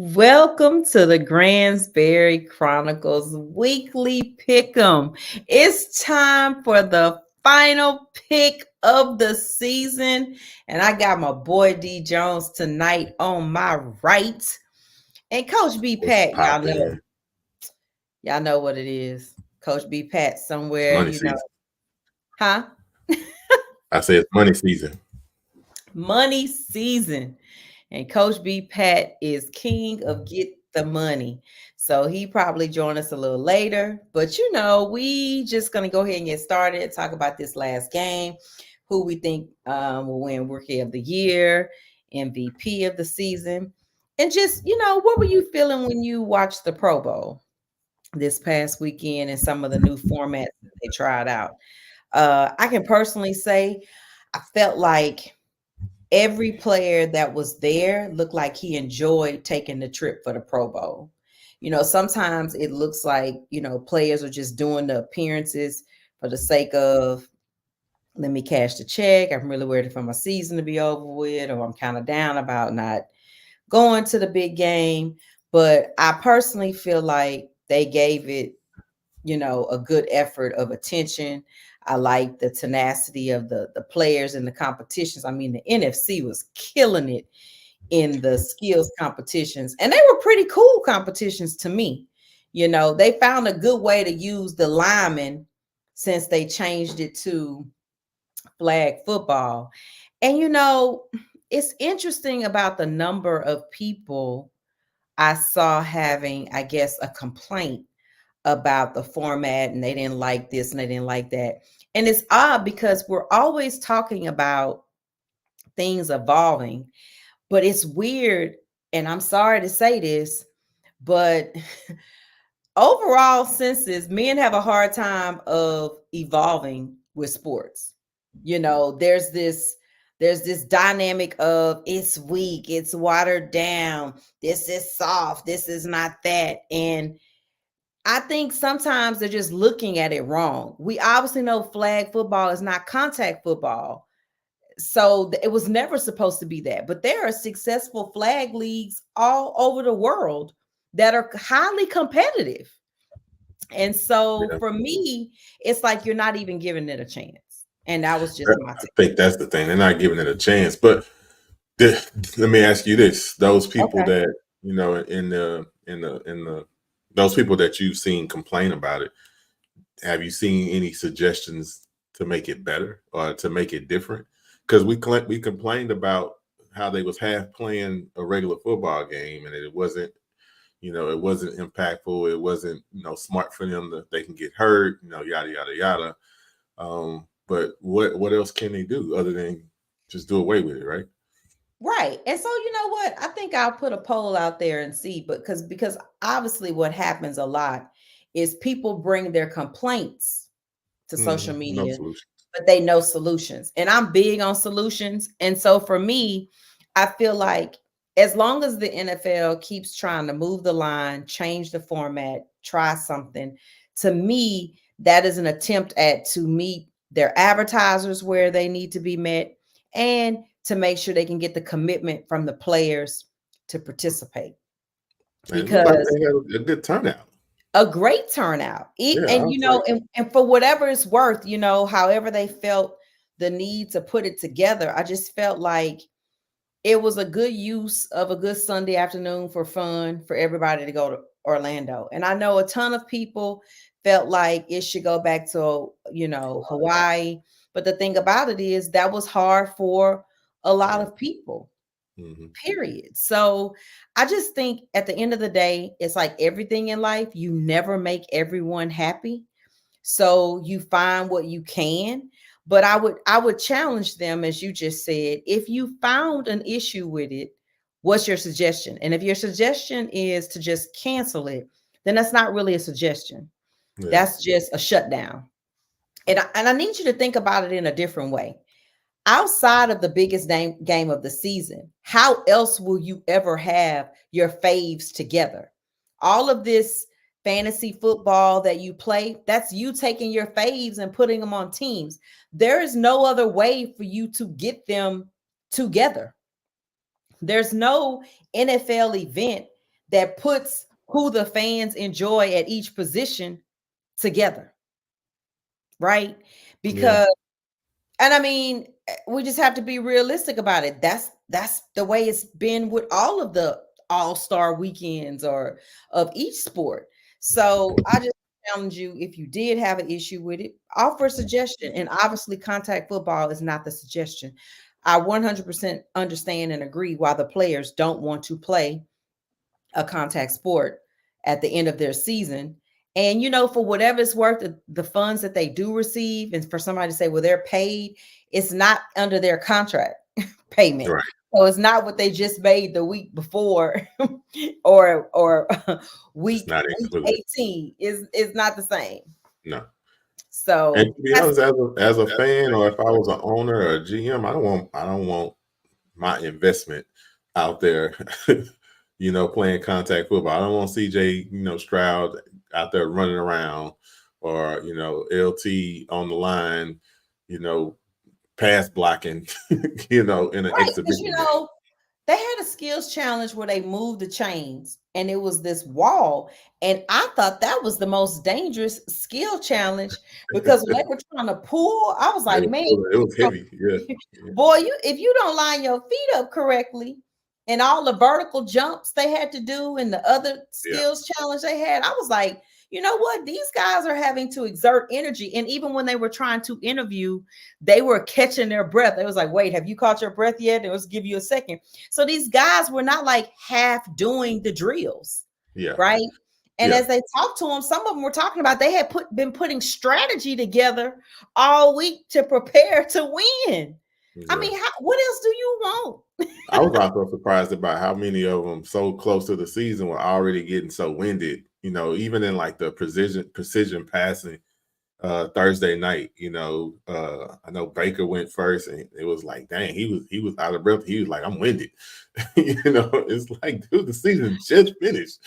Welcome to the Gransberry Chronicles weekly pick'em. It's time for the final pick of the season, and I got my boy D Jones tonight on my right, and Coach B What's Pat. popping? Y'all know what it is. Coach B Pat It's somewhere, money season. huh? I say it's money season. Money season. And Coach B Pat is king of get the money. So he probably join us a little later. But we just gonna go ahead and get started, talk about this last game, who we think will win Rookie of the Year, MVP of the season. And just, what were you feeling when you watched the Pro Bowl this past weekend and some of the new formats that they tried out? I can personally say I felt like every player that was there looked like he enjoyed taking the trip for the Pro Bowl. Sometimes it looks like, players are just doing the appearances for the sake of, let me cash the check. I'm really ready for my season to be over with, or I'm kind of down about not going to the big game. But I personally feel like they gave it, a good effort of attention. I like the tenacity of the players in the competitions. I mean, the NFC was killing it in the skills competitions, and they were pretty cool competitions to me. They found a good way to use the linemen since they changed it to flag football. And it's interesting about the number of people I saw having, I guess, a complaint about the format, and they didn't like this and they didn't like that. And it's odd because we're always talking about things evolving, but it's weird. And I'm sorry to say this, but overall census, men have a hard time of evolving with sports. There's this dynamic of it's weak, it's watered down, this is soft, this is not that. And I think sometimes they're just looking at it wrong. We obviously know flag football is not contact football. So it was never supposed to be that. But there are successful flag leagues all over the world that are highly competitive. And so Yeah. for me, it's like you're not even giving it a chance. And that was just my I take. think that's the thing. They're not giving it a chance. But let me ask you this: those people Okay. that in the those people that you've seen complain about it, have you seen any suggestions to make it better or to make it different? Because we complained about how they was half playing a regular football game and it wasn't impactful. It wasn't, smart for them that they can get hurt, yada, yada, yada. But what else can they do other than just do away with it, right? Right. And so you know what? I think I'll put a poll out there and see, but because obviously what happens a lot is people bring their complaints to social No media, solution. but they know solutions. And I'm big on solutions. And so for me, I feel like as long as the NFL keeps trying to move the line, change the format, try something, to me, that is an attempt at to meet their advertisers where they need to be met and to make sure they can get the commitment from the players to participate. And it looked like Because they had a good turnout. a great turnout. Yeah, I And was like, and for whatever it's worth, however they felt the need to put it together, I just felt like it was a good use of a good Sunday afternoon for fun for everybody to go to Orlando. And I know a ton of people felt like it should go back to, Hawaii. But the thing about it is that was hard for a a lot lot of of people. people, Hmm. period. So I just think at the end of the day, it's like everything in life, you never make everyone happy. So you find what you can. But I would challenge them, as you just said, if you found an issue with it, what's your suggestion? And if your suggestion is to just cancel it, then that's not really a suggestion. Yeah. That's just a shutdown. And I need you to think about it in a different way. Outside of the biggest game of the season, how else will you ever have your faves together? All of this fantasy football that you play, that's you taking your faves and putting them on teams. There is no other way for you to get them together. There's no NFL event that puts who the fans enjoy at each position together, right? Yeah. Because, and I mean, we just have to be realistic about it. That's the way it's been with all of the all-star weekends or of each sport. So I just challenge you, if you did have an issue with it, offer a suggestion. And obviously, contact football is not the suggestion. I 100% understand and agree why the players don't want to play a contact sport at the end of their season. And for whatever it's worth, the funds that they do receive, and for somebody to say, well, they're paid, it's not under their contract payment. Right. So it's not what they just made the week before or It's not week included. 18 is not the same. No. And So to be that's honest, as a fan, or if I was an owner or a GM, I don't want my investment out there, playing contact football. I don't want CJ, Stroud out there running around, or LT on the line, you know, pass blocking, in an right. Because exhibition game. they had a skills challenge where they moved the chains and it was this wall. And I thought that was the most dangerous skill challenge because when they were trying to pull, I was It like, was, man, it was heavy. Yeah. Yeah. boy, if you don't line your feet up correctly and all the vertical jumps they had to do and the other Yeah. skills challenge they had, I was like, you know what? These guys are having to exert energy. And even when they were trying to interview, they were catching their breath. It was like, wait, have you caught your breath yet? It was give you a second. So these guys were not like half doing the drills, Yeah. right? And Yeah. as they talked to them, some of them were talking about they had been putting strategy together all week to prepare to win. I Yeah. mean, what else do you want? I was also surprised about how many of them so close to the season were already getting so winded. Even in like the precision passing Thursday night. I know Baker went first, and it was like, dang, he was out of breath. He was like, I'm winded. It's like, dude, the season just finished.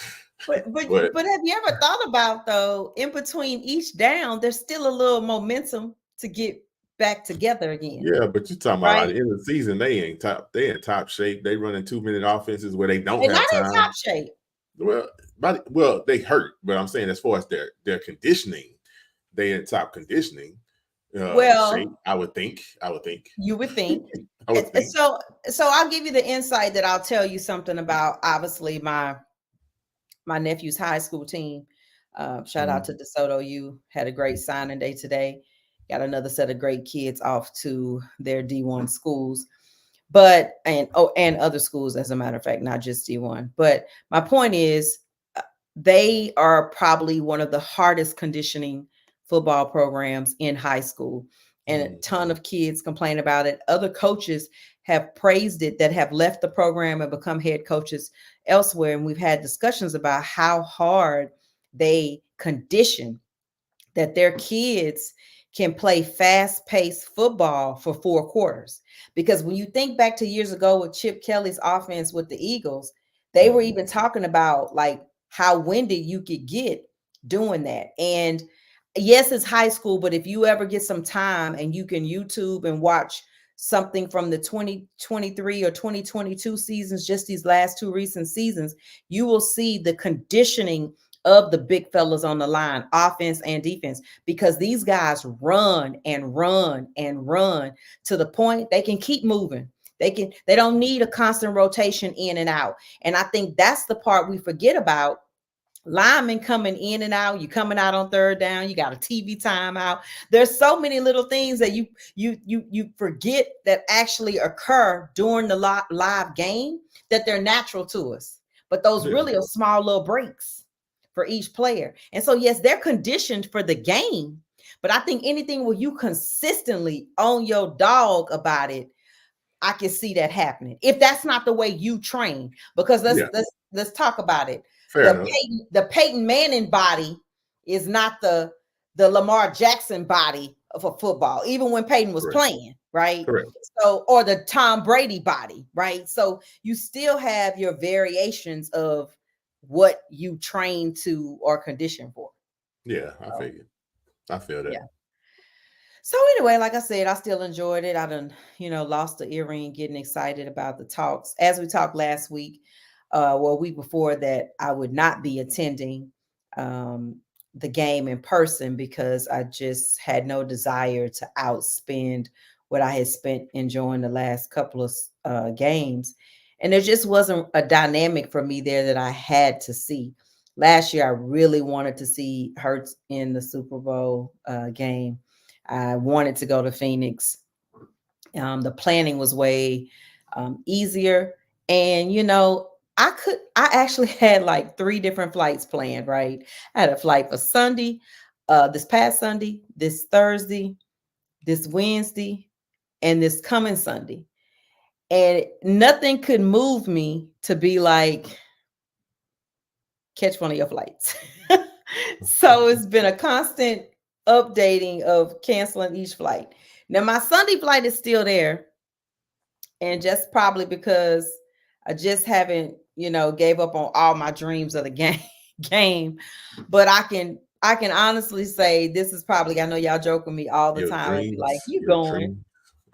But but But but have you ever thought about though, in between each down, there's still a little momentum to get back together again, yeah, but you're talking about at right? the end of the season, they in top shape. They running 2-minute offenses where they don't They're not have in time. top shape. Well, they hurt, but I'm saying as far as their conditioning, they in top conditioning shape. Well, I would think. I would think. you would think. I would think. So I'll give you the insight that I'll tell you something about obviously my nephew's high school team. Shout out Mhm. to DeSoto. You had a great signing day today. Got another set of great kids off to their D1 schools, but and other schools, as a matter of fact, not just D1. But my point is, they are probably one of the hardest conditioning football programs in high school, and a Mhm. ton of kids complain about it. Other coaches have praised it that have left the program and become head coaches elsewhere, and we've had discussions about how hard they condition that their kids can play fast-paced football for 4 quarters. Because when you think back to years ago with Chip Kelly's offense with the Eagles, they were Mhm. even talking about like how winded you could get doing that. And yes, it's high school, but if you ever get some time and you can YouTube and watch something from the 2023 or 2022 seasons, just these last two recent seasons, you will see the conditioning of the big fellas on the line, offense and defense, because these guys run and run and run to the point they can keep moving. They don't need a constant rotation in and out. And I think that's the part we forget about. Linemen coming in and out, you coming out on third down, you got a TV timeout. There's so many little things that you forget that actually occur during the live game, that they're natural to us. But those Yeah. really are small little breaks for each player. And so yes, they're conditioned for the game, but I think anything where you consistently own your dog about it, I can see that happening. If that's not the way you train, because let's Yeah. let's talk about it. Fair enough. The Peyton Manning body is not the Lamar Jackson body of a football, even when Peyton was Correct. playing, right? Correct. So, or the Tom Brady body, right? So you still have your variations of what you train to or condition for. Yeah, I So, figured. I feel that. yeah. So anyway, like I said, I still enjoyed it. I done, lost the earring getting excited about the talks. As we talked last week, well, a week before that, I would not be attending um, the game in person because I just had no desire to outspend what I had spent enjoying the last couple of games. And there just wasn't a dynamic for me there that I had to see. Last year, I really wanted to see Hurts in the Super Bowl game. I wanted to go to Phoenix. The planning was way easier. And, I actually had like 3 different flights planned, right? I had a flight for Sunday, this past Sunday, this Thursday, this Wednesday, and this coming Sunday. And nothing could move me to be like, catch one of your flights. So it's been a constant updating of canceling each flight. Now, my Sunday flight is still there. And just probably because I just haven't, gave up on all my dreams of the game. But I can honestly say this is probably, I know y'all joke with me all the Your time and be like, dreams, you your going, dreams.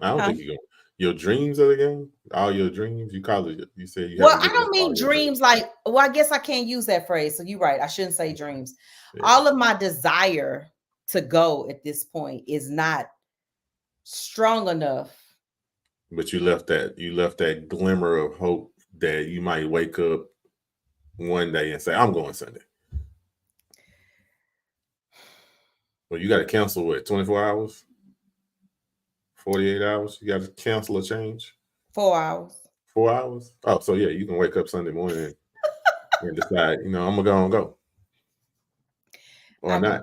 I don't huh? think you're going. Your dreams of the game, all your dreams. You call it. You said you Well, haven't I given up don't all mean your dreams. dreams like, well, I guess I can't use that phrase. So you're right. I shouldn't say dreams. Yeah. All of my desire to go at this point is not strong enough. But you left that glimmer of hope that you might wake up one day and say, I'm going Sunday. Well, you got to cancel what, 24 hours? 48 hours? You got to cancel a change? 4 hours. 4 hours? Oh, so yeah, you can wake up Sunday morning and decide, I'm going to go. Or I not.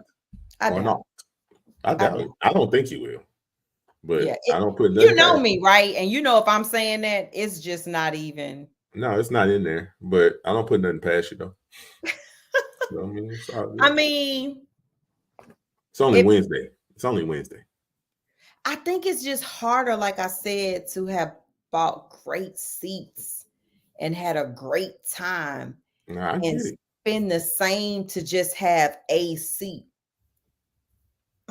I Or doubt. not. I doubt it. I don't think you will. But Yeah, I don't put nothing you know past me, right? And if I'm saying that, it's just not even. No, it's not in there. But I don't put nothing past you, though. So, I mean, it's all good. I mean, it's only Wednesday. It's only Wednesday. I think it's just harder, like I said, to have bought great seats and had a great time I and get it. spend the same to just have a seat.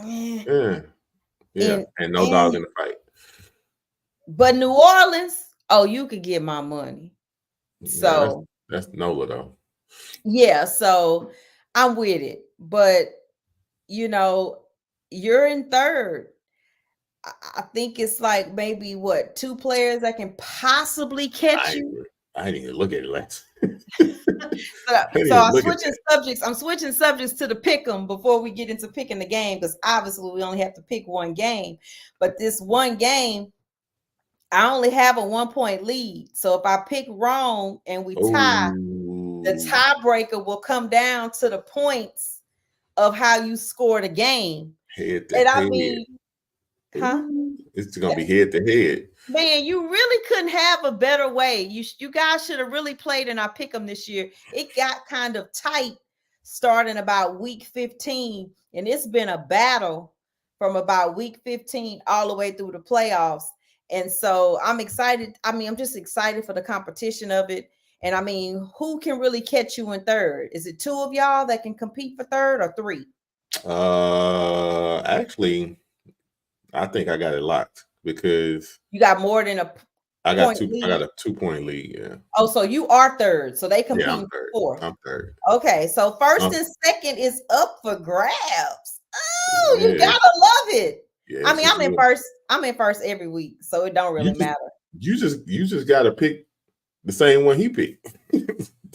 Yeah. And no dog in the fight. But New Orleans, you could get my money. So that's NOLA though. Yeah, so I'm with it. But you're in third. I think it's like maybe 2 players that can possibly catch you. I didn't even look at it last. So I'm switching subjects to the pick 'em before we get into picking the game, because obviously we only have to pick one game. But this one game, I only have a 1-point lead. So if I pick wrong and we tie, the tiebreaker will come down to the points of how you score the game. Head to head. Huh? It's gonna be head to head. Man, you really couldn't have a better way. You guys should have really played in our pick'em this year. It got kind of tight starting about week 15, and it's been a battle from about week 15 all the way through the playoffs. And so I'm excited. I mean, I'm just excited for the competition of it. And I mean, who can really catch you in third? Is it 2 of y'all that can compete for third, or 3? Actually, I think I got it locked because you got more than I got a 2-point lead. Yeah. Oh, so you are third. So they compete for 4. I'm third. Okay, so first and second is up for grabs. Oh, you gotta love it. Yeah, I mean, I'm in first. I'm in first every week, so it don't really matter. You just gotta pick the same one he picked.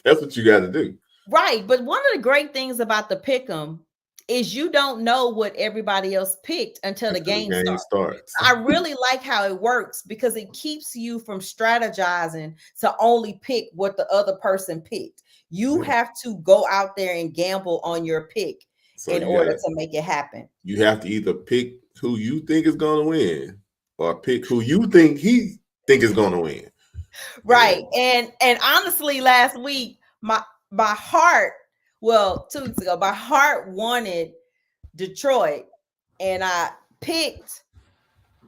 That's what you got to do. Right, but one of the great things about the pick'em is you don't know what everybody else picked until the game starts. I really like how it works because it keeps you from strategizing to only pick what the other person picked. You have to go out there and gamble on your pick in order to make it happen. You have to either pick who you think is going to win or pick who you think he think is going to win. Right. And honestly, last week, my heart, 2 weeks ago, my heart wanted Detroit, and I picked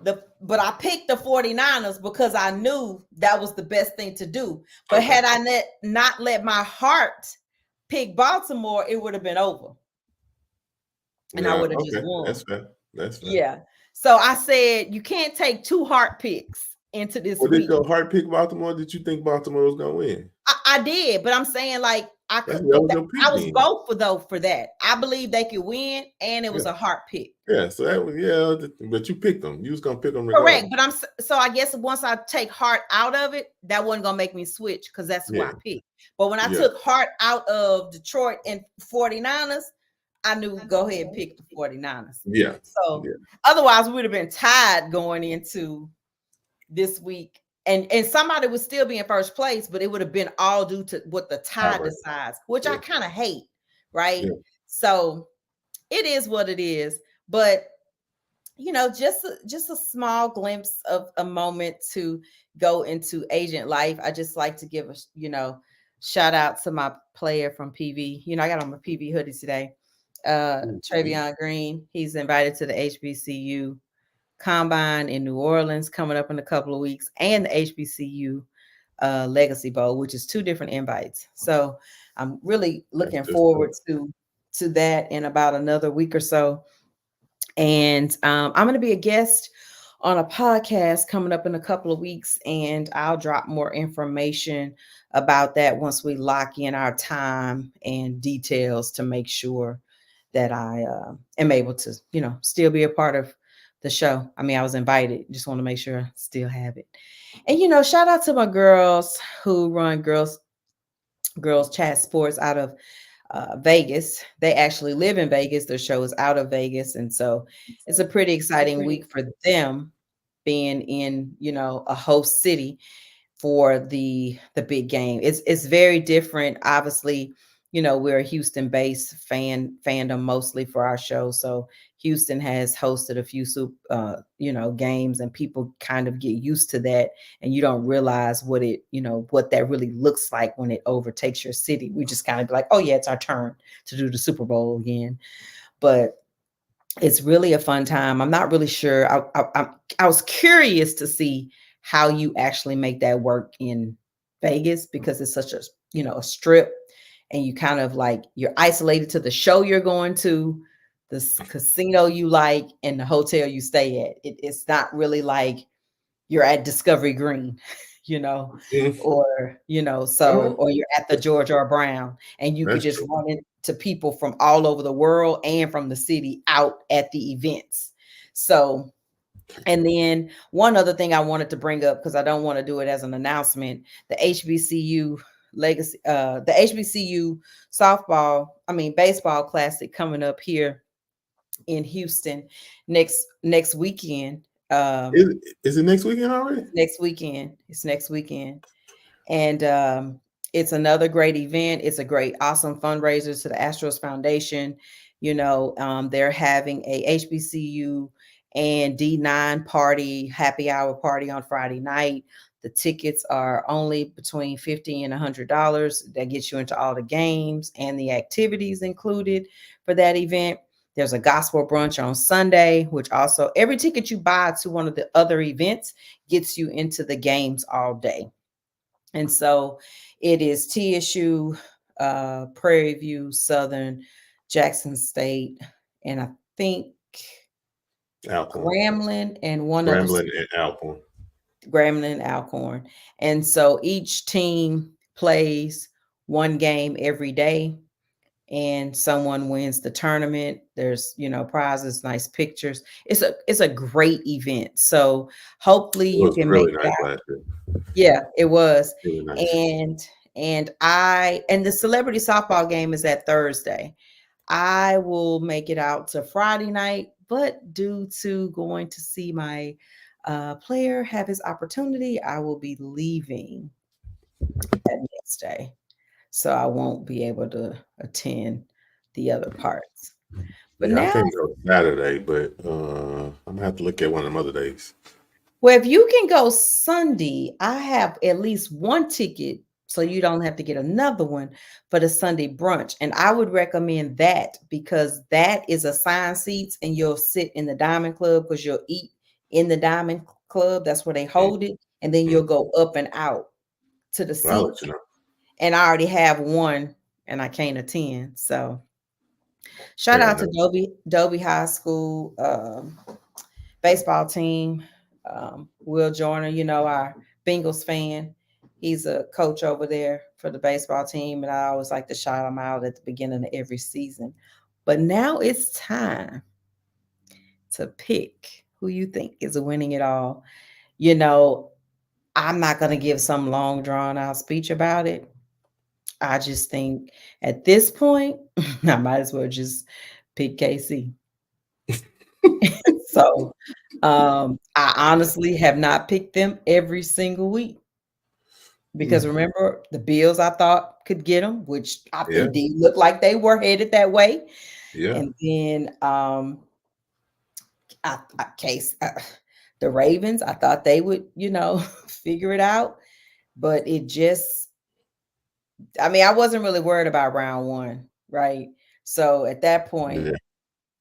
the 49ers because I knew that was the best thing to do. But had I not let my heart pick Baltimore, it would have been over. And I would have just won. That's fair. Yeah. So I said, you can't take 2 heart picks into this week. Did your heart pick Baltimore? Did you think Baltimore was going to win? I did, but I'm saying like I could. That was your I pick was then. both for though for that. I believe they could win, and it was Yeah. a heart pick. Yeah. So that was but you picked them. You was gonna pick them Correct, regardless. but so I guess once I take heart out of it, that wasn't gonna make me switch because that's who I Yeah. picked. But when I Yeah. took heart out of Detroit and 49ers, I knew go ahead and pick the 49ers. Yeah. So Yeah. otherwise, we would have been tied going into this week. And somebody would still be in first place, but it would have been all due to what the tie Tiebreaker. decides, which I Yeah. kind of hate, right? Yeah. So it is what it is. But just a small glimpse of a moment to go into agent life. I just like to give a shout out to my player from PV. I got on my PV hoodie today. Travion Green. He's invited to the HBCU Combine in New Orleans coming up in a couple of weeks, and the HBCU Legacy Bowl, which is two different invites. So I'm really looking forward to that in about another week or so. And I'm going to be a guest on a podcast coming up in a couple of weeks, and I'll drop more information about that once we lock in our time and details to make sure that I am able to, still be a part of the show. I mean, I was invited. Just want to make sure I still have it. And, shout out to my girls who run Girls Chat Sports out of Vegas. They actually live in Vegas. Their show is out of Vegas. And so it's a pretty exciting week for them being in, a host city for the big game. It's very different. Obviously, we're a Houston based fandom mostly for our show. So Houston has hosted a few games, and people kind of get used to that, and you don't realize what that really looks like when it overtakes your city. We just kind of be like, oh yeah, it's our turn to do the Super Bowl again. But it's really a fun time. I'm not really sure. I was curious to see how you actually make that work in Vegas, because it's such a strip, and you kind of like you're isolated to the show you're going to, the casino you like, and the hotel you stay at. It's not really like you're at Discovery Green, or or you're at the George R. Brown, and you could That's just true. run into people from all over the world and from the city out at the events. So, and then one other thing I wanted to bring up, because I don't want to do it as an announcement, the HBCU legacy, the HBCU baseball classic coming up here in Houston next weekend. Is it next weekend already? Next weekend. It's next weekend. And it's another great event. It's a great, awesome fundraiser to the Astros Foundation. They're having a HBCU and D9 party, happy hour party on Friday night. The tickets are only between $50 and $100. That gets you into all the games and the activities included for that event. There's a gospel brunch on Sunday, which also every ticket you buy to one of the other events gets you into the games all day. And so it is TSU, Prairie View, Southern, Jackson State, and I think Alcorn. Grambling and one other Grambling and Alcorn. Grambling and Alcorn. And so each team plays one game every day, and someone wins the tournament. There's prizes, nice pictures. It's a great event. So hopefully It you was can make really it nice out. last year. Yeah, it was. Really nice. And the celebrity softball game is that Thursday. I will make it out to Friday night, but due to going to see my player have his opportunity, I will be leaving that next day. So I won't be able to attend the other parts. But Yeah, I now, can't go Saturday, but I'm gonna have to look at one of them other days. well, if you can go Sunday, I have at least one ticket, so you don't have to get another one for the Sunday brunch. And I would recommend that, because that is assigned seats, and you'll sit in the Diamond Club because you'll eat in the Diamond Club. That's where they hold it. And then you'll go up and out to the Well, I'll seats. let you know. And I already have one, and I can't attend. So shout Fair out enough. to Dobie High School baseball team. Will Joyner, our Bengals fan, He's a coach over there for the baseball team, and I always like to shout him out at the beginning of every season. But now it's time to pick who you think is winning it all. You know, I'm not going to give some long drawn out speech about it. I just think at this point, I might as well just pick KC. So I honestly have not picked them every single week because Mm, remember the Bills I thought could get them, which yeah, indeed looked like they were headed that way. yeah. And then case the Ravens, I thought they would, figure it out, but it just, I mean, I wasn't really worried about round one, right? So at that point, Yeah.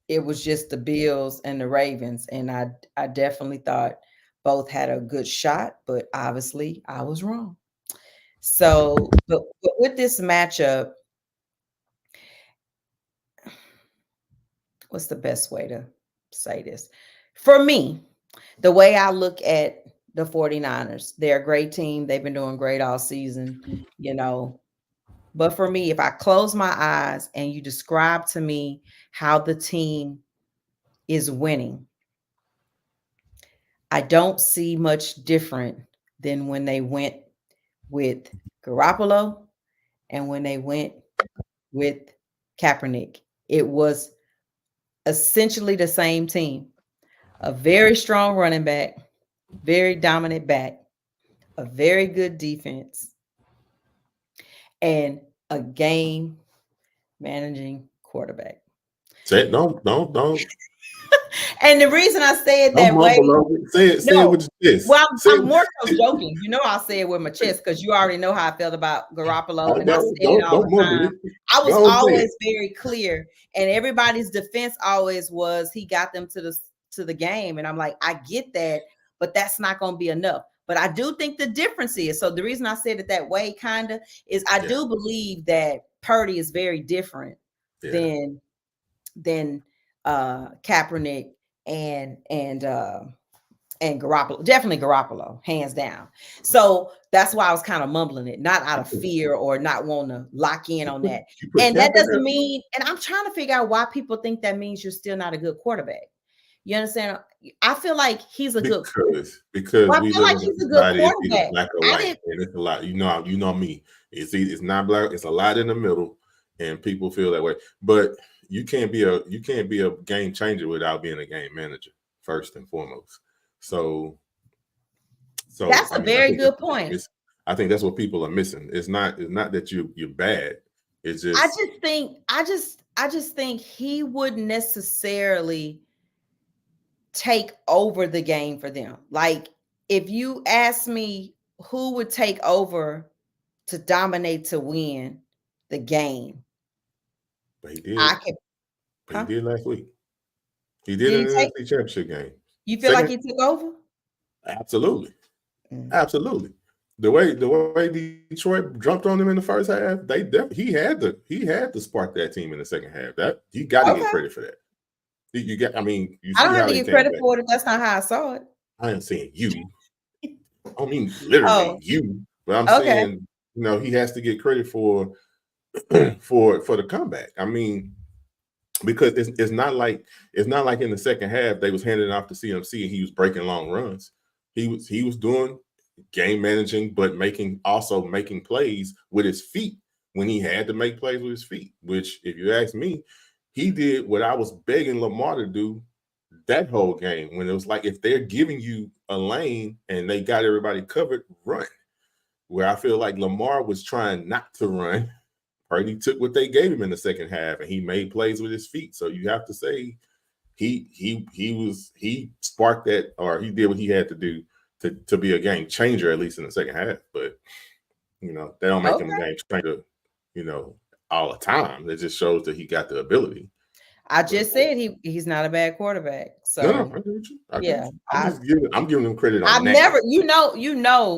it was just the Bills and the Ravens, and I definitely thought both had a good shot, but obviously I was wrong. So, but with this matchup, what's the best way to say this? For me, the way I look at the 49ers, they're a great team. They've been doing great all season, you know. But for me, if I close my eyes and you describe to me how the team is winning, I don't see much different than when they went with Garoppolo and when they went with Kaepernick. It was essentially the same team. A very strong running back, very dominant back, a very good defense, and a game managing quarterback. Say don't And the reason I say it don't that way, mumble over it. Say it no, with your chest. well, Say I'm more so it. joking. You know, I'll say it with my chest because you already know how I felt about Garoppolo, and I Don't said it don't all don't the mumble time. it. I was Go on, say it. always very clear, and everybody's defense always was he got them to the game, and I'm like, I get that, but that's not going to be enough. But I do think the difference is, so the reason I said it that way, kind of, is I Yeah, do believe that Purdy is very different yeah. than than Kaepernick and Garoppolo, definitely Garoppolo, hands down. So that's why I was kind of mumbling it, not out of fear or not wanting to lock in on that. You put And that Cap in doesn't there mean, and I'm trying to figure out why people think that means you're still not a good quarterback. You understand? I feel like he's a good, because well, I we feel live like in a he's a good society. It's either quarterback. black or I white, didn't, and it's a lot. You know me. It's not black. It's a lot in the middle, and people feel that way. But you can't be a game changer without being a game manager first and foremost. So that's I a mean, I very think that's good what point. I think that's what people are missing. It's not that you're bad. It's I just just think, I just think he wouldn't necessarily take over the game for them. Like if you ask me who would take over to dominate to win the game, but I could, he huh? did last week. He did Did in he the take? NFC Championship game. You feel like Second, he took over? absolutely. Mm. Absolutely. The way Detroit jumped on them in the first half, he had to spark that team in the second half. That you got to get Okay. credit for that. You get, I mean, you I see don't have how to they give came credit back. for it if that's not how I saw it. I am saying you. I don't mean literally Oh, you, but I'm okay. saying he has to get credit for for the comeback. I mean, because it's not like in the second half they was handing it off to CMC and he was breaking long runs. He was doing game managing, but also making plays with his feet when he had to make plays with his feet. Which, if you ask me, he did what I was begging Lamar to do that whole game. When it was like, if they're giving you a lane and they got everybody covered, run. Where I feel like Lamar was trying not to run. Purdy took what they gave him in the second half and he made plays with his feet. So you have to say he sparked that, or he did what he had to do to be a game changer, at least in the second half. But they don't make him a Okay. game changer, you know, all the time. It just shows that he got the ability. I But just said he's not a bad quarterback. no, So I get you. I get yeah, you. I'm giving him credit I've on that. never,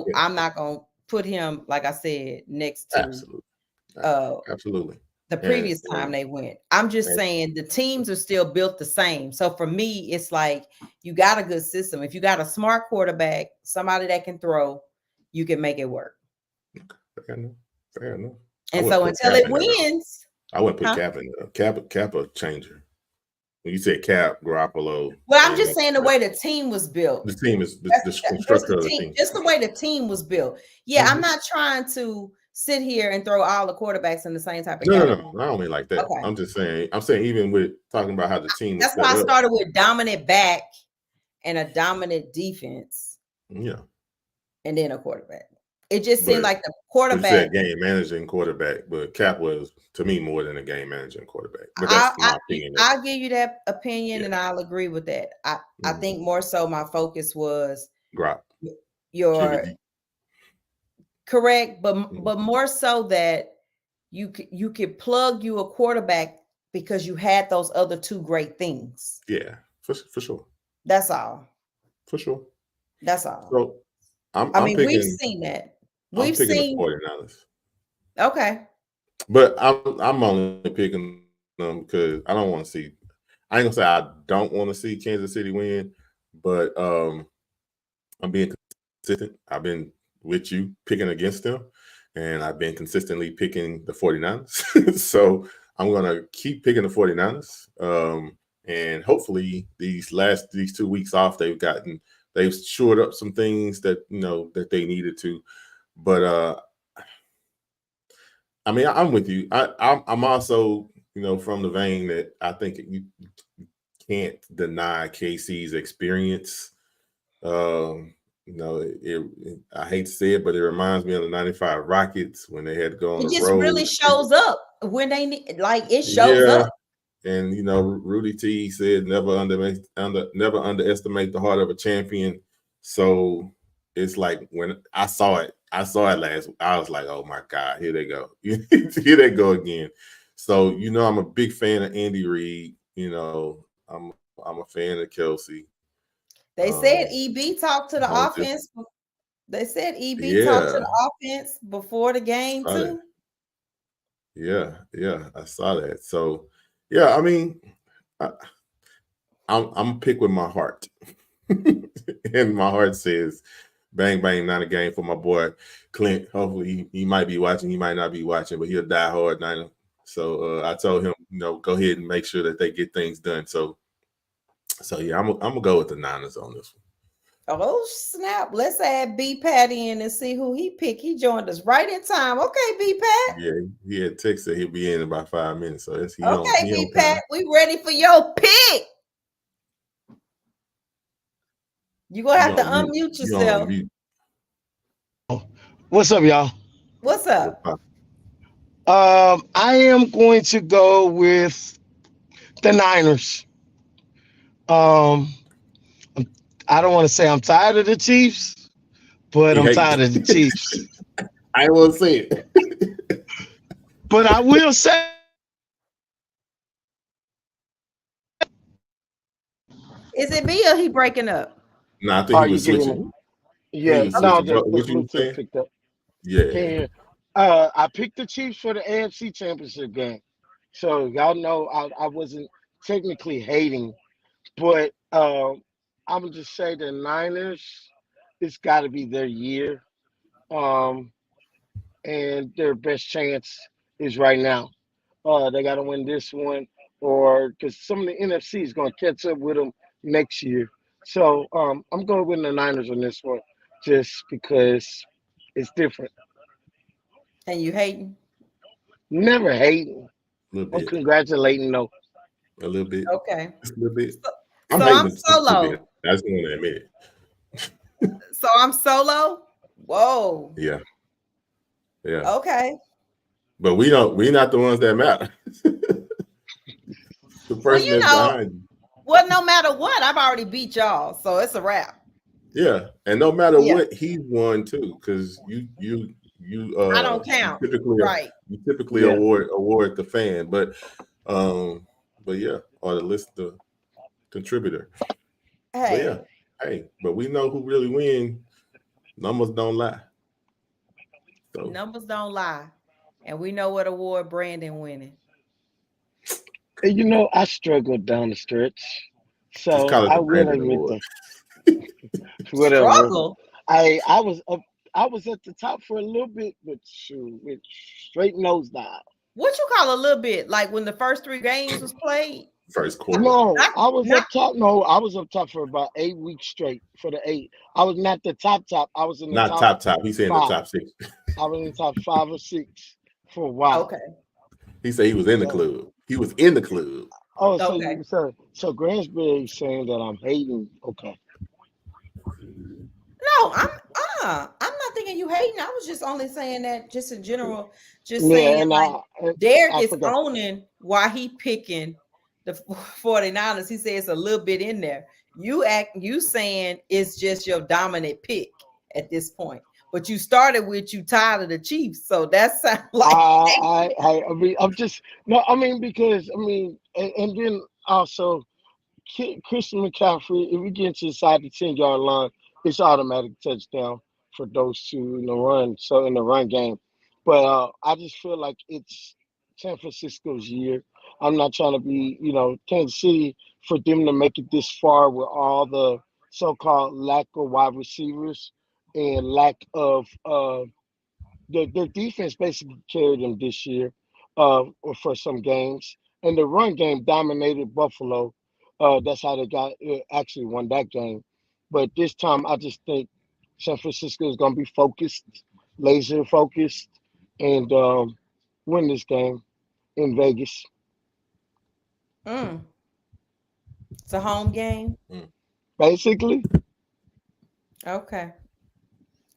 Yeah, I'm not gonna put him, like I said, next to absolutely, uh absolutely. the And, previous time and, they went. I'm just and saying the teams are still built the same. So for me, it's like you got a good system. If you got a smart quarterback, somebody that can throw, you can make it work. Fair enough. Fair enough. And so until it wins, I wouldn't put huh? Cap in there. Cap a changer. When you said Cap, Garoppolo. Well, I'm just saying the way the team was built. The team is the Just structure of the team. Just the way the team was built. Yeah, I'm not trying to sit here and throw all the quarterbacks in the same type of category. No. I don't mean like that. Okay. I'm just saying. I'm saying even with talking about how the team. That's why I started with dominant back and a dominant defense. Yeah. And then a quarterback. It just seemed like the quarterback. You said game managing quarterback, but Cap was to me more than a game managing quarterback. But that's my opinion. I'll give you that opinion, and I'll agree with that. I think more so my focus was your correct, but more so that you could plug you a quarterback because you had those other two great things. Yeah, for sure. That's all. For sure. That's all. So I'm picking, we've seen that. We've seen the 49ers. Okay. But I'm only picking them because I don't want to see. I ain't gonna say I don't want to see Kansas City win, but I'm being consistent. I've been with you picking against them, and I've been consistently picking the 49ers. So I'm gonna keep picking the 49ers. And hopefully these 2 weeks off they've shored up some things that that they needed to. But I mean, I'm with you. I'm also, from the vein that I think you can't deny KC's experience. I hate to say it, but it reminds me of the '95 Rockets when they had to go on the road. It just really shows up when they need, it shows up. And Rudy T said never underestimate the heart of a champion. So it's like when I saw it last. I was like, oh my God, here they go. Here they go again. So I'm a big fan of Andy Reid. I'm a fan of Kelsey. They said EB talked to the offense. They said EB talked to the offense before the game too. Yeah, I saw that. So yeah, I mean, I'm pick with my heart, and my heart says, "Bang bang, not a game for my boy Clint." Hopefully, he might be watching. He might not be watching, but he'll die hard Niner. So I told him, go ahead and make sure that they get things done. So yeah, I'm gonna go with the Niners on this one. Oh snap! Let's add B Pat in and see who he picked. He joined us right in time. Okay, B Pat. Yeah, he had texted he'll be in about 5 minutes. So that's okay, B Pat. We ready for your pick. You gonna have to unmute yourself. What's up, y'all? What's up? I am going to go with the Niners. I don't want to say I'm tired of the Chiefs, but I'm tired of the Chiefs. I won't say it. But I will say is it B or he breaking up? No, I think he was switching. Yeah, what you saying? Picked up. Yeah. I picked the Chiefs for the AFC Championship game. So y'all know I wasn't technically hating, but I'm gonna just say the Niners, it's got to be their year, and their best chance is right now. They got to win this one, or because some of the NFC is gonna catch up with them next year. So I'm going to win the Niners on this one, just because it's different. And you hating? Never hating. I'm congratulating though. A little bit. Okay. Just a little bit. I'm solo. I just want to admit it. So I'm solo? Whoa. Yeah. Okay. But we're not the ones that matter. The person that's behind you. Well, no matter what, I've already beat y'all, so it's a wrap. Yeah, and no matter what, he won too, because you I don't count. You typically award the fan, but yeah, or the contributor. Hey. But we know who really win. Numbers don't lie. So. Numbers don't lie, and we know what award Brandon winning. I struggled down the stretch, so I will admit that. Whatever. Struggle. I was up. I was at the top for a little bit, but shoot, it straight nosedive. What you call a little bit? Like when the first 3 games was played? First Not, quarter. No, not, I was not up top. No, I was up top for about 8 weeks straight. For the 8, I was not the top. I was in the Not top top top. He's saying the five. top six. I was in the top 5 or 6 for a while. okay. He said he was in the So, club. He was in the club. oh, so Okay. you so Gransberry saying that I'm hating. Okay, No, I'm not thinking you hating. I was just only saying that just in general, just yeah, saying and like Derek I is forgot. owning why he picking the 49ers. He says a little bit in there. You saying it's just your dominant pick at this point. But you started with you tired of the Chiefs. So that sounds like I mean, I'm just no. I mean, because I mean, and then also Christian McCaffrey, if we get into inside the 10-yard line, it's automatic touchdown for those two in the run. So in the run game, but I just feel like it's San Francisco's year. I'm not trying to be, Kansas City for them to make it this far with all the so-called lack of wide receivers and lack of their defense basically carried them this year for some games, and the run game dominated Buffalo. That's how they got actually won that game. But this time, I just think San Francisco is going to be focused, laser focused, and win this game in Vegas. mm, it's a home game. Mm. Basically, Okay.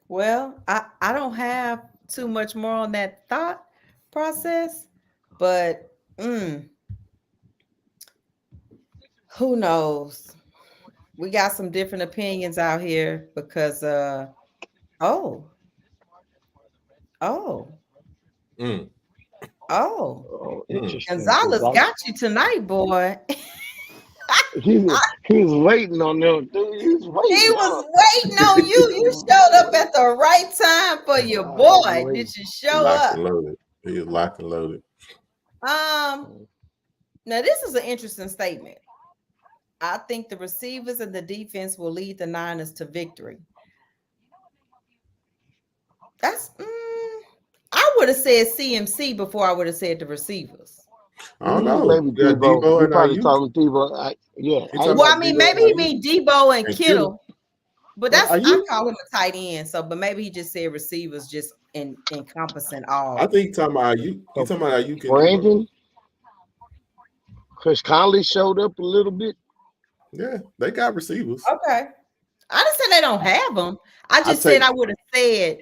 Well, I don't have too much more on that thought process, but who knows? We got some different opinions out here because oh, oh, Mm. oh. oh, Mm. interesting. Gonzalez got you tonight, boy. He was waiting on them, dude. He was He waiting, huh? was waiting on you. You showed up at the right time for your boy. Wait. Did you show Locked up? and loaded. He is locked and loaded. Um, Now this is an interesting statement. I think the receivers and the defense will lead the Niners to victory. That's I would have said CMC before I would have said the receivers. I don't know. Maybe You got Debo. Debo He and probably Ayuk. told him Debo. Yeah, He I talking Well, I about mean, Debo maybe and he Ayuk mean Debo and and Kittle. Kittle, but Well, I Ayuk, call him a tight end. So, but maybe he just said receivers, just encompassing I all. think he talking about Ayuk. He so talking about Ayuk and Debo. Brandon, Chris Conley showed up a little bit. Yeah, they got receivers. Okay, I didn't say they don't have them. I I just said take. I would have said,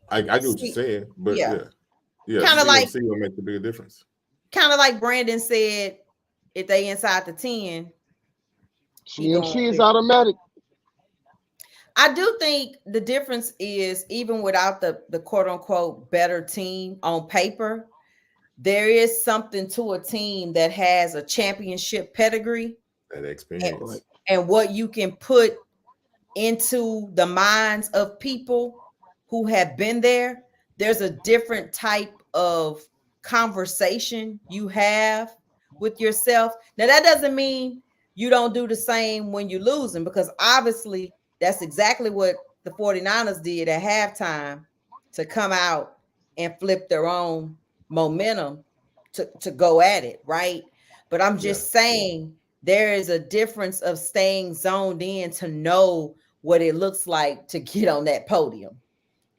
I get what you're see, saying, but yeah, yeah, kind of like CMC will make the bigger difference. Brandon said, if they inside the 10, he going CMC is with. automatic. I do think the difference is even without the quote unquote better team on paper, there is something to a team that has a championship pedigree That and, Right. experience. and what you can put into the minds of people who have been there. There's a different type of conversation you have with yourself. Now, that doesn't mean you don't do the same when you're losing, because obviously that's exactly what the 49ers did at halftime to come out and flip their own momentum to go at it, right? But I'm Yeah, just saying there is a difference of staying zoned in to know what it looks like to get on that podium.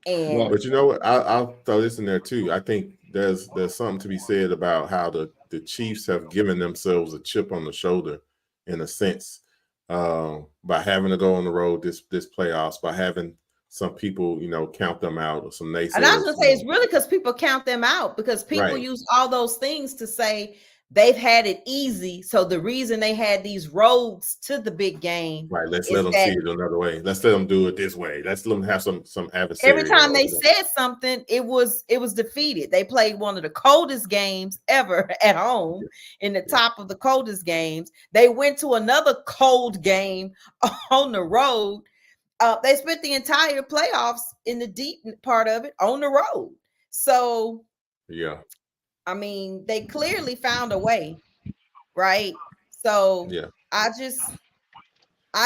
And Right. but you know what? I'll throw this in there too. I think there's something to be said about how the Chiefs have given themselves a chip on the shoulder, in a sense, by having to go on the road this playoffs, by having some people count them out, or some And I was naysayers. gonna say it's really because people count them out, because people Right, use all those things to say they've had it easy. So the reason they had these roads to the big game right. Let's let is them see that it another way. Let's let them do it this way. Let's let them have some every adversary. time they said something, it was defeated. They played one of the coldest games ever at home, in the top of the coldest games. They went to another cold game on the road. They spent the entire playoffs in the deep part of it on the road. So, Yeah, I mean, they clearly found a way, right? So, yeah. I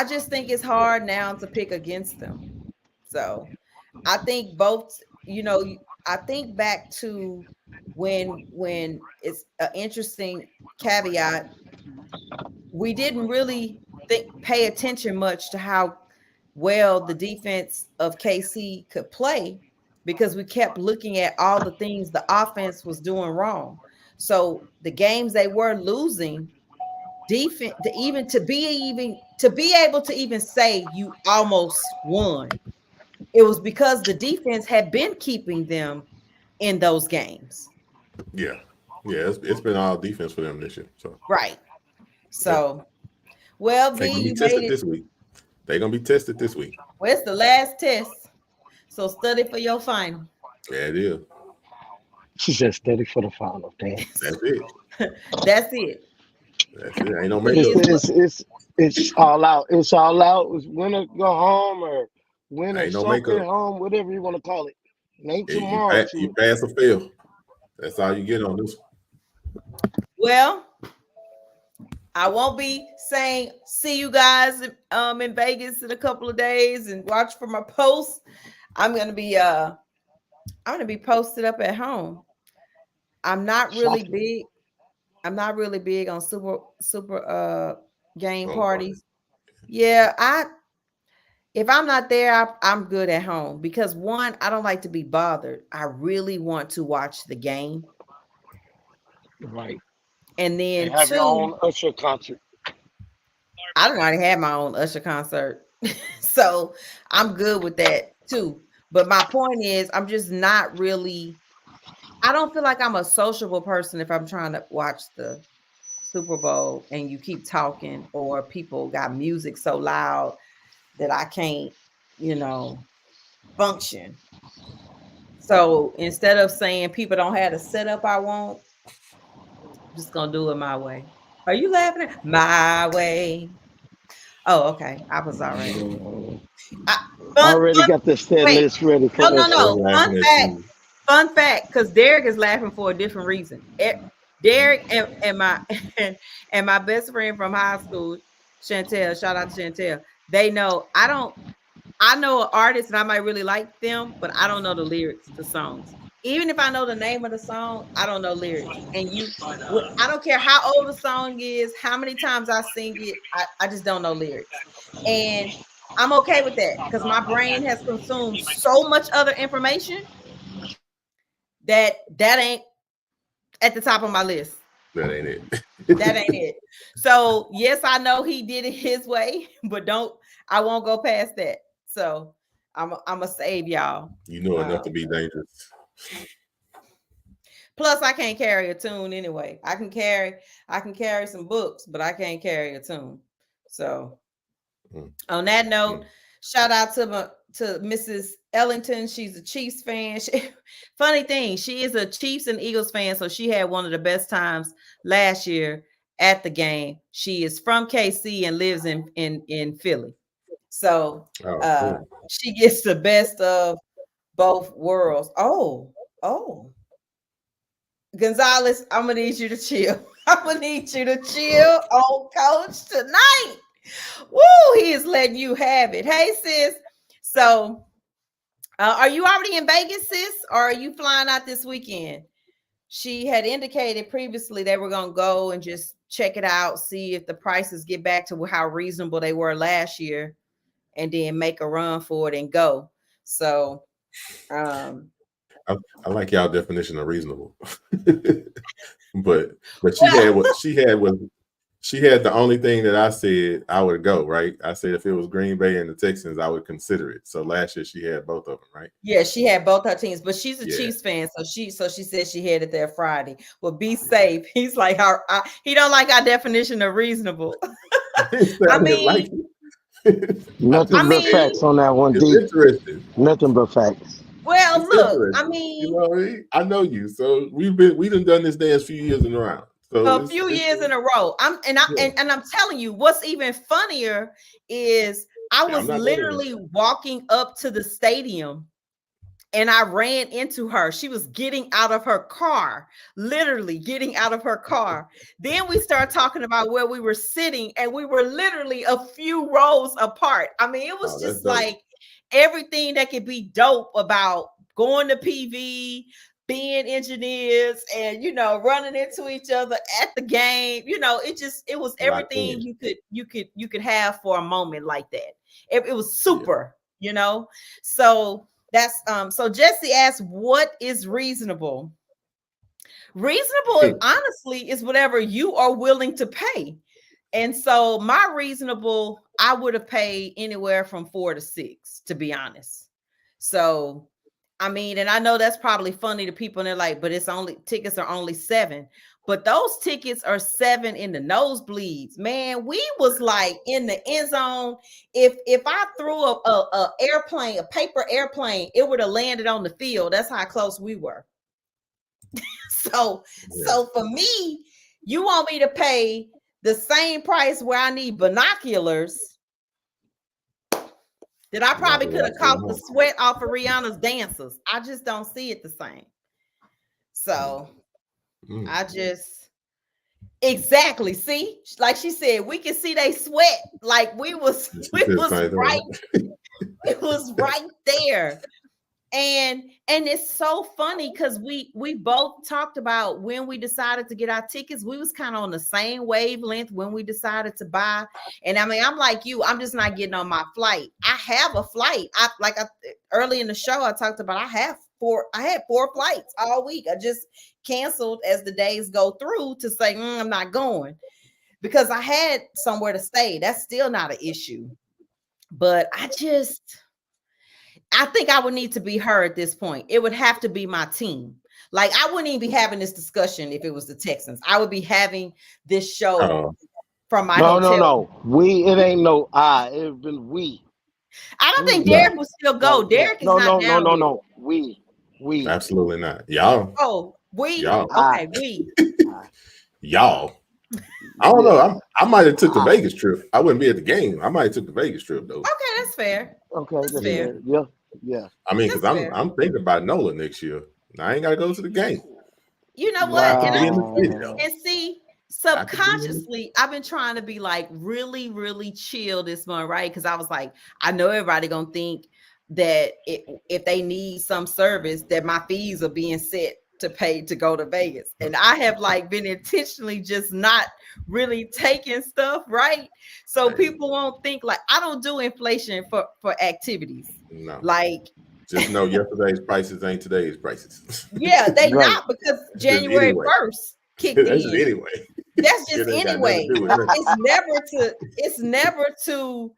just think it's hard now to pick against them. So, I think both, you know, I think back to when it's an interesting caveat, we didn't really pay attention much to how well the defense of KC could play because we kept looking at all the things the offense was doing wrong. So the games they were losing, defense to be able to even say you almost won, it was because the defense had been keeping them in those games. Yeah, yeah. It's been all defense for them this year. So Right. yeah, So, well, they're V, gonna be you made tested it. this week. They're gonna be tested this week. Well, it's the last test. So study for your final. Yeah, it is. She said steady for the final. Damn. That's it. That's it. That's it. Ain't no It It's makeup. is what it's it's it's all out. It's all out. It's win or go home or win or Ain't no soak it makeup. home, whatever you want to call it. It ain't Yeah, tomorrow you too. pass or fail. That's all you get on this. well, I won't be saying see you guys in Vegas in a couple of days and watch for my posts. I'm gonna be posted up at home. I'm not really Shocking. big. I'm not really big on super game Oh, party. parties. Yeah, I if I'm not there, I'm good at home because one, I don't like to be bothered. I really want to watch the game. Right. And And then have your two, own Usher concert. I don't already have my own Usher concert. So I'm good with that too. But my point is, I'm just not really, I don't feel like I'm a sociable person if I'm trying to watch the Super Bowl and you keep talking or people got music so loud that I can't, you know, function. So instead of saying people don't have the setup I want, I'm just gonna do it my way. Are you laughing at my way? Oh, okay. I was already. Mm. I, I fun, already fun. got the set Wait, list ready for no, no, I Usher. no. was laughing at you. Fun fact, because Derek is laughing for a different reason. Derek and my and my best friend from high school, Chantel. Shout out to Chantel. They know I don't. I know an artist and I might really like them, but I don't know the lyrics to songs. Even if I know the name of the song, I don't know lyrics. And I don't care how old the song is, how many times I sing it, I just don't know lyrics. And I'm okay with that because my brain has consumed so much other information that ain't at the top of my list. That ain't it. That ain't it. So yes, I know he did it his way, but I won't go past that. So I'm a save y'all. You know enough to be dangerous. Plus, I can't carry a tune anyway. I can carry some books, but I can't carry a tune. So Mm, on that note, mm. shout out to Mrs. Ellington. She's a Chiefs fan. Funny thing, she is a Chiefs and Eagles fan, so she had one of the best times last year at the game. She is from KC and lives in Philly, so Oh, cool. she gets the best of both worlds. Oh, Gonzalez, I'm gonna need you to chill. I'm gonna need you to chill on Coach tonight. Woo, he is letting you have it. Hey, sis. So, are you already in Vegas, sis, or are you flying out this weekend? She had indicated previously they were going to go and just check it out, see if the prices get back to how reasonable they were last year, and then make a run for it and go. So, I like y'all definition of reasonable. but she well, had what she had the only thing that I said I would go, right? I said if it was Green Bay and the Texans, I would consider it. So last year she had both of them, right? yeah, she had both her teams, but she's a Yeah. Chiefs fan, so she said she headed there Friday. Well, be safe. He's like he don't like our definition of reasonable. I mean, Nothing but mean, facts on that one, it's D. interesting. Nothing but facts. well, It's look, I interesting. mean, You know what I mean? I know you, so we done this dance a few years in a row. So a few years in a row. I'm telling you, what's even funnier is I I'm was not doing literally walking up to the stadium and I ran into her. She was getting out of her car, literally getting out of her car. Then we started talking about where we were sitting, and we were literally a few rows apart. I mean, it was that's just dope. like everything that could be dope about going to PV, being engineers, and running into each other at the game. It was Locked everything in. you could have for a moment like that. It was Yeah. super, So that's so Jesse asked, what is reasonable? Reasonable, honestly, is whatever you are willing to pay. And so my reasonable, I would have paid anywhere from 4 to 6, to be honest. So, I mean, and I know that's probably funny to people, and they're like, but tickets are only 7. But those tickets are 7 in the nosebleeds. Man, we was like in the end zone. If I threw a airplane, a paper airplane, it would have landed on the field. That's how close we were. So for me, you want me to pay the same price where I need binoculars that I probably could have caught the sweat off of Rihanna's dancers. I just don't see it the same. So I just exactly see, like she said, we can see they sweat. Like we was right. It was right there. And it's so funny because we both talked about when we decided to get our tickets, we was kind of on the same wavelength when we decided to buy. And I mean, I'm like you, I'm just not getting on my flight. I have a flight. Early in the show, I talked about I had 4 flights all week. I just canceled as the days go through to say I'm not going because I had somewhere to stay. That's still not an issue. But I think I would need to be her at this point. It would have to be my team. Like I wouldn't even be having this discussion if it was the Texans. I would be having this show from my hotel. No. It ain't no I. It's been we. I don't think Derek will still go. Derek is not down. No. We. Absolutely not. Y'all. Oh, we. Y'all. Okay, we. Y'all. I don't know. I might have took the Vegas trip. I wouldn't be at the game. I might have took the Vegas trip though. Okay, that's fair. Okay, that's fair. Yeah. I mean, because I'm thinking about Nola next year. I ain't got to go to the game. You know what? And see, subconsciously, I've been trying to be like really, really chill this month, right? Because I was like, I know everybody gonna think that if they need some service, that my fees are being set to pay to go to Vegas. And I have like been intentionally just not really taking stuff, right? So people won't think like I don't do inflation for activities. No. Like just know yesterday's prices ain't today's prices. Yeah, they not because January 1st kicked in. Anyway. That's just anyway. It's never to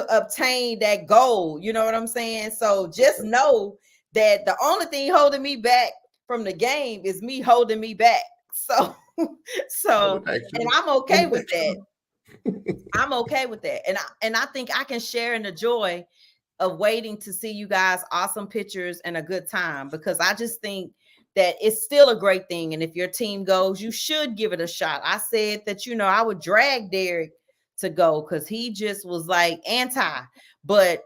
obtain that goal. You know what I'm saying? So just know that the only thing holding me back from the game is me holding me back. So and I'm okay with that. I'm okay with that. And I think I can share in the joy of waiting to see you guys awesome pictures and a good time, because I just think that it's still a great thing. And if your team goes, you should give it a shot. I said that, I would drag Derek to go because he just was like anti, but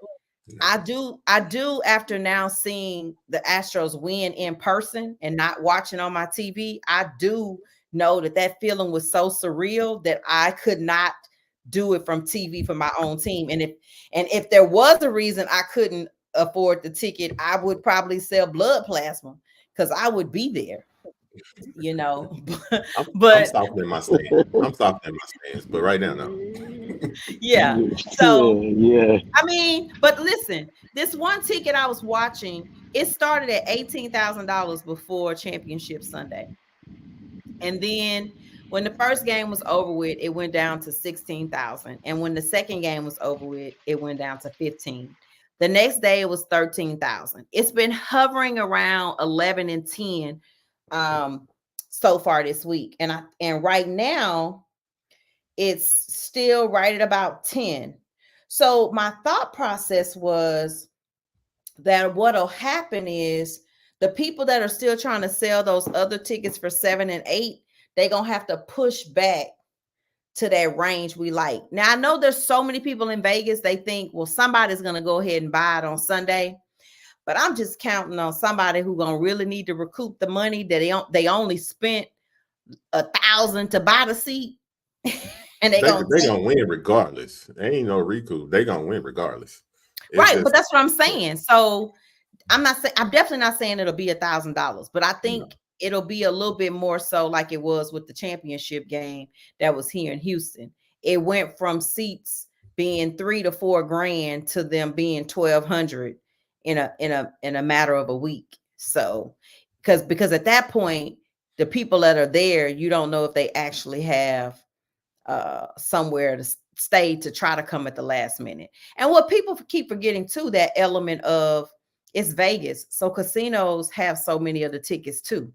I do after now seeing the Astros win in person and not watching on my TV, I do know that feeling was so surreal that I could not do it from TV for my own team. And if there was a reason I couldn't afford the ticket, I would probably sell blood plasma because I would be there. But I'm stopping in my stands. But right now, no. Yeah. So yeah. I mean, but listen, this one ticket I was watching, it started at $18,000 before Championship Sunday. And then when the first game was over with, it went down to 16,000. And when the second game was over with, it went down to 15. The next day it was 13,000. It's been hovering around 11 and 10 so far this week. And right now it's still right at about 10. So my thought process was that what'll happen is the people that are still trying to sell those other tickets for 7 and 8, they're going to have to push back to that range we like. Now, I know there's so many people in Vegas, they think, well, somebody's going to go ahead and buy it on Sunday. But I'm just counting on somebody who's going to really need to recoup the money that they only spent $1,000 to buy the seat. And they're gonna win regardless. There ain't no recoup. They're going to win regardless. It's Right, but just that's what I'm yeah, saying. So I'm not saying, I'm definitely not saying it'll be $1,000, but I no, think it'll be a little bit more so like it was with the championship game that was here in Houston. It went from seats being 3 to 4 grand to them being 1,200 in a matter of a week. So because at that point, the people that are there, you don't know if they actually have somewhere to stay to try to come at the last minute. And what people keep forgetting too, that element of it's Vegas. So casinos have so many of the tickets too,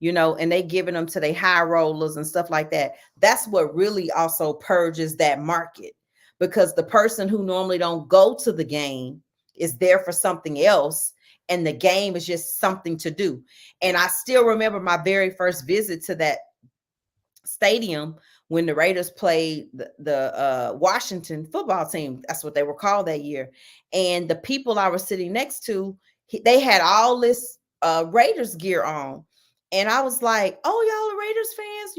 and they giving them to their high rollers and stuff like that. That's what really also purges that market, because the person who normally don't go to the game is there for something else, and the game is just something to do. And I still remember my very first visit to that stadium when the Raiders played the Washington football team. That's what they were called that year. And the people I was sitting next to, they had all this Raiders gear on. And I was like, "Oh, y'all are Raiders fans?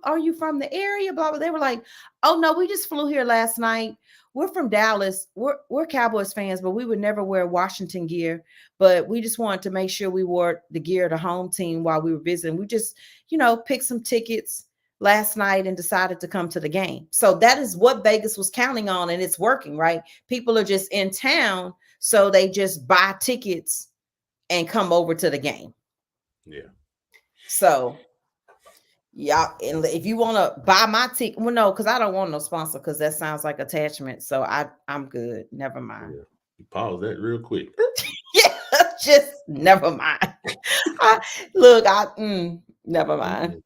Are you from the area?" Blah blah. They were like, "Oh no, we just flew here last night. We're from Dallas. We're Cowboys fans, but we would never wear Washington gear. But we just wanted to make sure we wore the gear of the home team while we were visiting. We just, picked some tickets last night and decided to come to the game." So that is what Vegas was counting on, and it's working, right? People are just in town, so they just buy tickets and come over to the game. yeah. So yeah, and if you want to buy my ticket, well, no, because I don't want no sponsor, because that sounds like attachment. So I'm good. Never mind. Yeah. You pause that real quick. Yeah, just never mind. Never mind.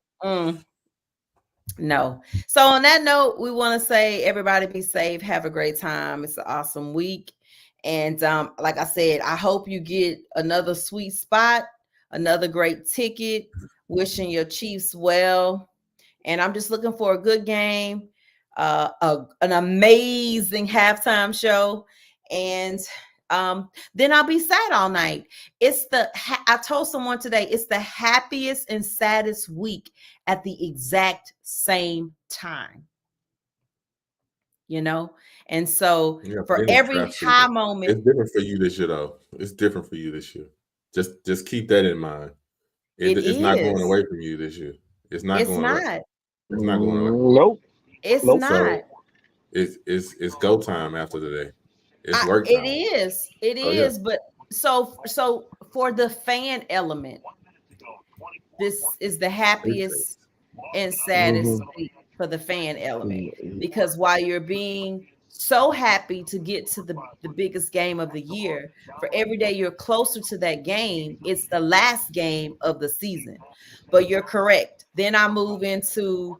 No. So on that note, we want to say everybody be safe, have a great time. It's an awesome week. And like I said, I hope you get another sweet spot, another great ticket. Wishing your Chiefs well. And I'm just looking for a good game, an amazing halftime show. And then I'll be sad all night. I told someone today, it's the happiest and saddest week at the exact same time. And so Yeah, for in the every draft high season. moment, It's different for you this year, though. It's different for you this year. Just keep that in mind. it It's not going is. away from you this year. It's not It's going away. not. It's not going away. Nope. It's Nope. not. So it's go time after today. It's work It time. is. It Oh, yeah. is. But so for the fan element, this is the happiest and saddest week for the fan element, because while you're being so happy to get to the biggest game of the year, for every day you're closer to that game, it's the last game of the season. But you're correct. Then I move into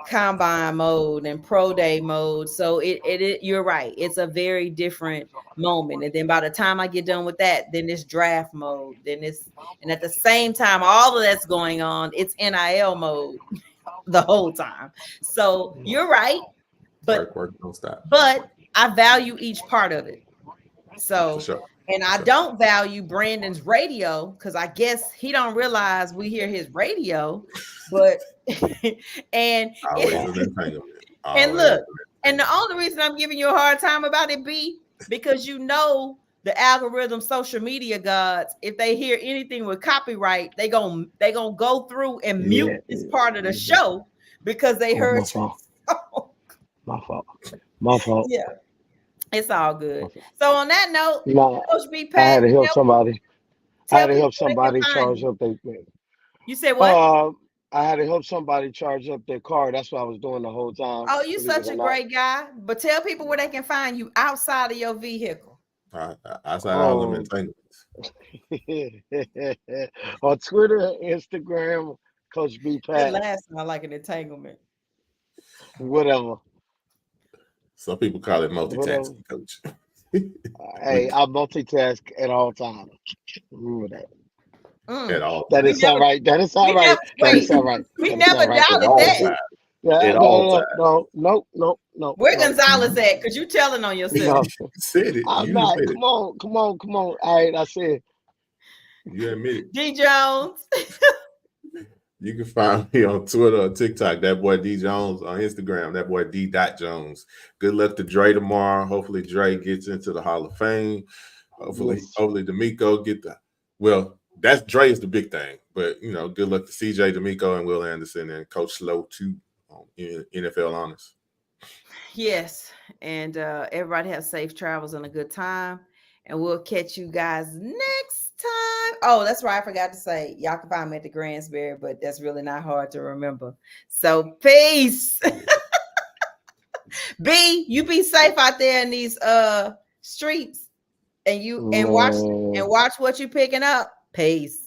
combine mode and pro day mode. So you're right. It's a very different moment. And then by the time I get done with that, then it's draft mode. And at the same time, all of that's going on, it's NIL mode the whole time. So you're right. But Work, don't stop. but I value each part of it. So For sure. and I don't value Brandon's radio, because I guess he don't realize we hear his radio, but and Always an entanglement. and look, and the only reason I'm giving you a hard time about it, B, because the algorithm, social media gods, if they hear anything with copyright, they gonna go through and mute this part of the show because they heard my fault. My fault. Yeah, it's all good. So on that note, Coach B, I had to help somebody. I had to help people somebody where they can charge find up their. You said what? I had to help somebody charge up their car. That's what I was doing the whole time. Oh, you such a great guy. But tell people where they can find you outside of your vehicle. Outside all them entanglements. On Twitter, Instagram, Coach B That Pat. last one, I like an entanglement. Whatever. Some people call it multitasking, Coach. Hey, I multitask at all times. Remember that. At all. That is all right. That is all right. That is all right. We never doubted that. Yeah, no. Where Gonzalez at? Because you telling on yourself. You said it. I'm not. Come on. All right, I said. You admit it. D Jones. You can find me on Twitter or TikTok. That boy D Jones on Instagram. That boy D. Jones. Good luck to Dre tomorrow. Hopefully Dre gets into the Hall of Fame. Yes. Hopefully D'Amico get the. Well, that's Dre is the big thing. But good luck to CJ D'Amico and Will Anderson and Coach Slow too on NFL Honors. Yes. And everybody have safe travels and a good time. And we'll catch you guys next time. Oh, that's right. I forgot to say, y'all can find me at the Gransberry, but that's really not hard to remember. So peace. B, you be safe out there in these streets and Man. watch what you picking up. Peace.